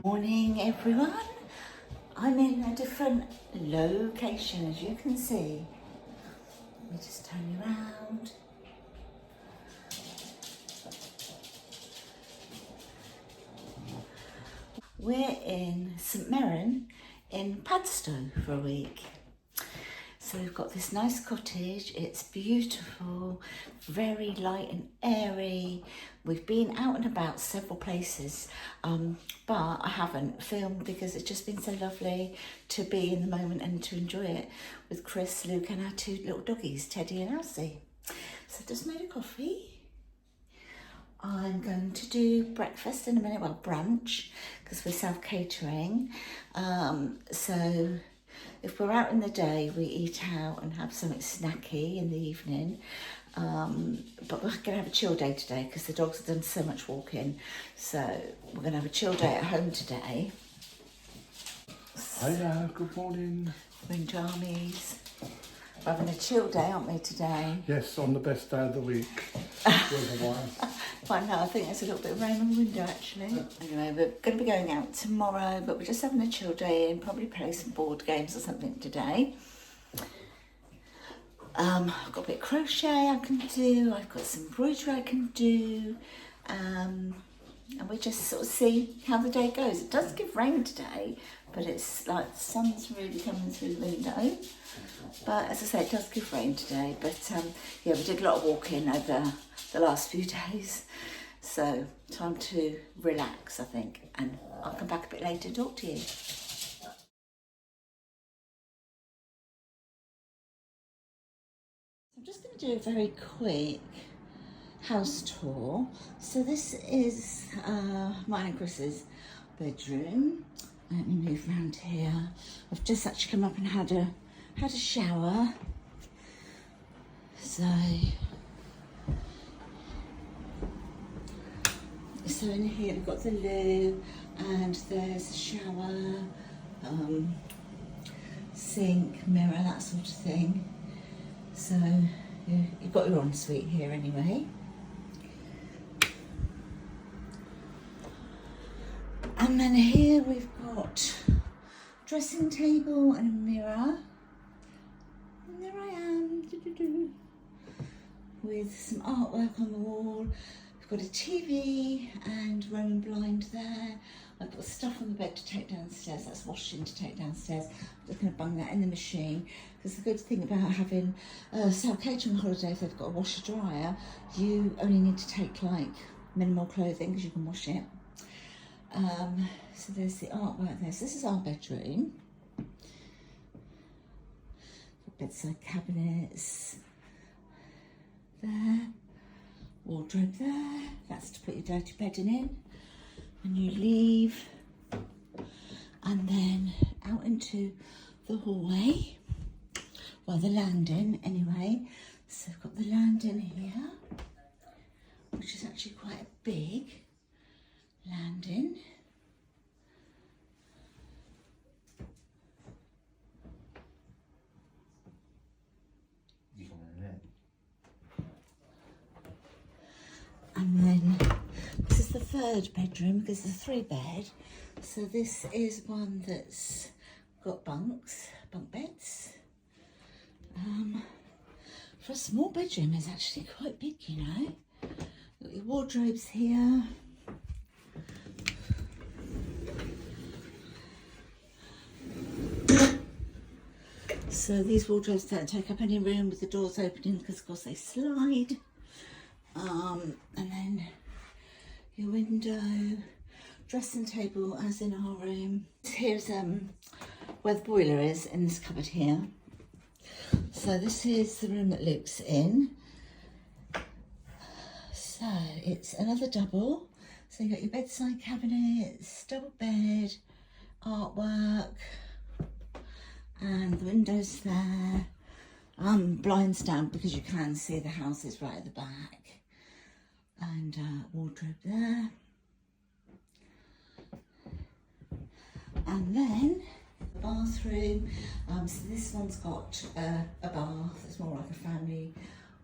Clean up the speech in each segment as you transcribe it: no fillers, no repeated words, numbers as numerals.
Morning everyone. I'm in a different location, as you can see. Let me just turn you around. We're in St Mirren in Padstow for a week. So we've got this nice cottage. It's beautiful, very light and airy. We've been out and about several places, but I haven't filmed because it's just been so lovely to be in the moment and to enjoy it with Chris, Luke and our two little doggies, Teddy and Elsie. So I just made a coffee. I'm going to do breakfast in a minute, well, brunch, because we're self-catering. So if we're out in the day, we eat out and have something snacky in the evening. But we're going to have a chill day today because the dogs have done so much walking. So we're going to have a chill day at home today. Hiya, good morning. We're in jammies. We're having a chill day, aren't we, today? Yes, on the best day of the week, weather-wise. Well, no, I think there's a little bit of rain on the window, actually. Anyway, we're going to be going out tomorrow, but we're just having a chill day and probably play some board games or something today. I've got a bit of crochet I can do, I've got some embroidery I can do, and we just sort of see how the day goes. It does give rain today, but it's like the sun's really coming through the window. But as I say, it does give rain today. But yeah, we did a lot of walking over the last few days. So time to relax, I think. And I'll come back a bit later and talk to you. I'm just going to do a very quick house tour. So this is mine and Chris's bedroom. Let me move around here. I've just actually come up and had a shower. So in here we've got the loo, and there's a shower, sink, mirror, that sort of thing. So you've got your ensuite here anyway. And then here we've got dressing table and a mirror. And there I am, with some artwork on the wall. We've got a TV and Roman blind there. I've got stuff on the bed to take downstairs. That's washing to take downstairs. I'm just going to bung that in the machine, because the good thing about having self-catering holidays, they've got a washer dryer. You only need to take like minimal clothing because you can wash it. So there's the artwork there. So this is our bedroom. Bedside cabinets there, wardrobe there. That's to put your dirty bedding in when you leave. And then out into the hallway, well, the landing anyway. So I've got the landing here, which is actually quite a big landing. And then this is the third bedroom because it's a 3-bed. So this is one that's got bunk beds. For a small bedroom, it's actually quite big, you know. Got your wardrobes here. So these wardrobes don't take up any room with the doors opening because of course they slide. And then your window, dressing table as in our room. Here's where the boiler is, in this cupboard here. So this is the room that Luke's in. So it's another double. So you've got your bedside cabinets, double bed, artwork, and the windows there. Blinds down because you can see the house is right at the back. And wardrobe there. And then the bathroom. So this one's got a bath. It's more like a family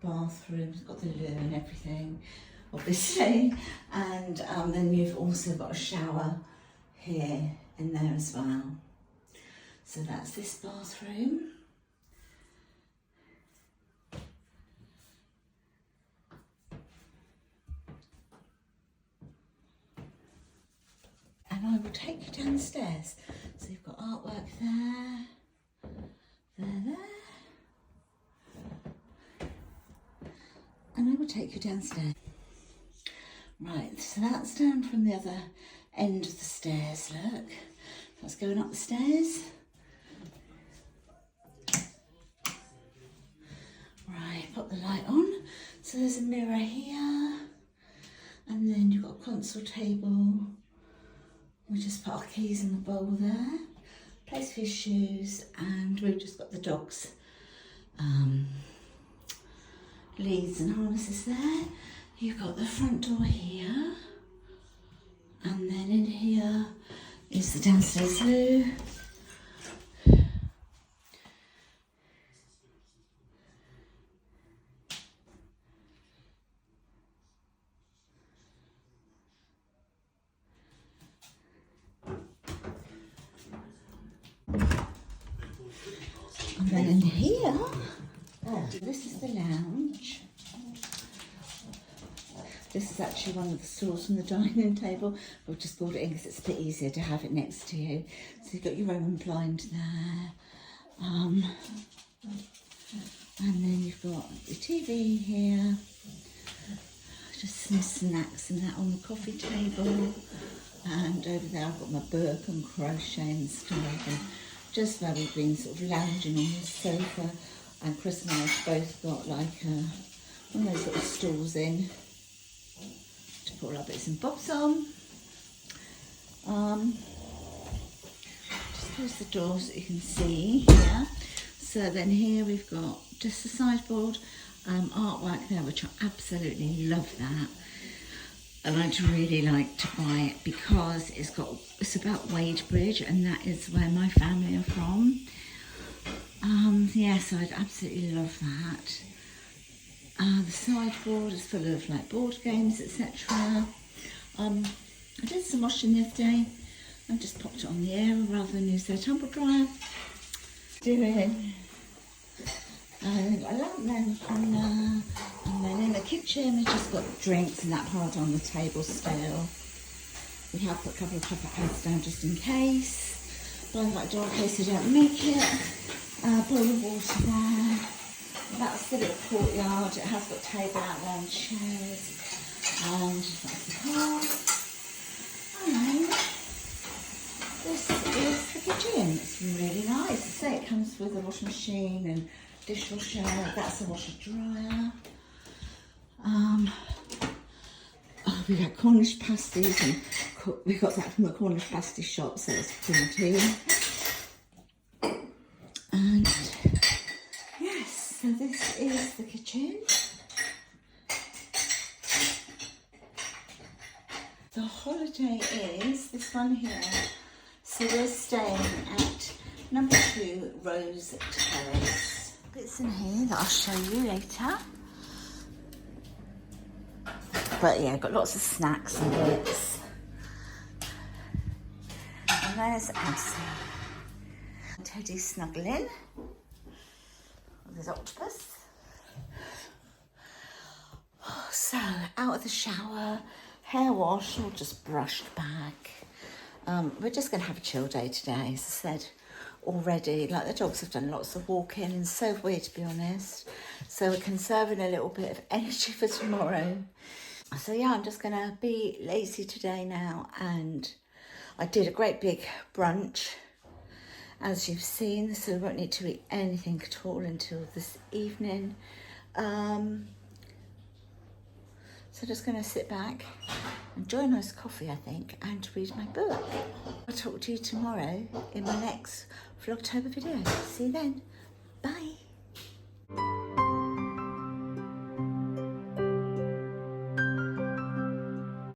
bathroom. It's got the loo and everything, obviously. And then you've also got a shower here in there as well. So that's this bathroom. And I will take you downstairs. So you've got artwork there, there. And I will take you downstairs. Right, so that's down from the other end of the stairs, look. That's going up the stairs. Right, put the light on. So there's a mirror here. And then you've got a console table. We just put our keys in the bowl there. Place for your shoes, and we've just got the dogs' leads and harnesses there. You've got the front door here, and then in here is the downstairs loo. And then in here, this is the lounge. This is actually one of the stools from the dining table. We've just brought it in because it's a bit easier to have it next to you. So you've got your Roman blind there. And then you've got your TV here. Just some snacks and that on the coffee table. And over there I've got my book and crochet and stuff. And just where we've been sort of lounging on the sofa. And Chris and I have both got like one of those little stools in to put all our bits and bobs on. Just close the door so you can see here. So then here we've got just the sideboard, artwork there, which I absolutely love that. And I'd really like to buy it because it's about Wadebridge, and that is where my family are from. Yeah, so I'd absolutely love that. The sideboard is full of like board games, etc. I did some washing the other day. I just popped it on the air rather than use their tumble dryer. Doing a lamp there in the corner, and then in the kitchen we've just got drinks and that part on the table still. We have put a couple of copper pads down just in case. By that door in case they don't make it. Bowl of water there. That's the little courtyard. It has got a table out there and chairs. And that's the car. And this is the kitchen. It's really nice. I say it comes with a washing machine and dishwasher. That's a washer dryer. We got Cornish pasties, and we got that from the Cornish pasty shop, so it's pretty. And yes, so this is the kitchen. The holiday is this one here. So we're staying at number 2 Rose Terrace. Bits in here that I'll show you later. But yeah, got lots of snacks and bits. And there's Elsie. Teddy snuggling with his octopus. So, out of the shower, hair wash, all just brushed back. We're just going to have a chill day today, as I said already. Like, the dogs have done lots of walking, and so have we, to be honest. So we're conserving a little bit of energy for tomorrow. So yeah, I'm just going to be lazy today now, and I did a great big brunch, as you've seen, so we won't need to eat anything at all until this evening. So just going to sit back, enjoy a nice coffee, I think, and read my book. I'll talk to you tomorrow in my next Vlogtober video. See you then. Bye.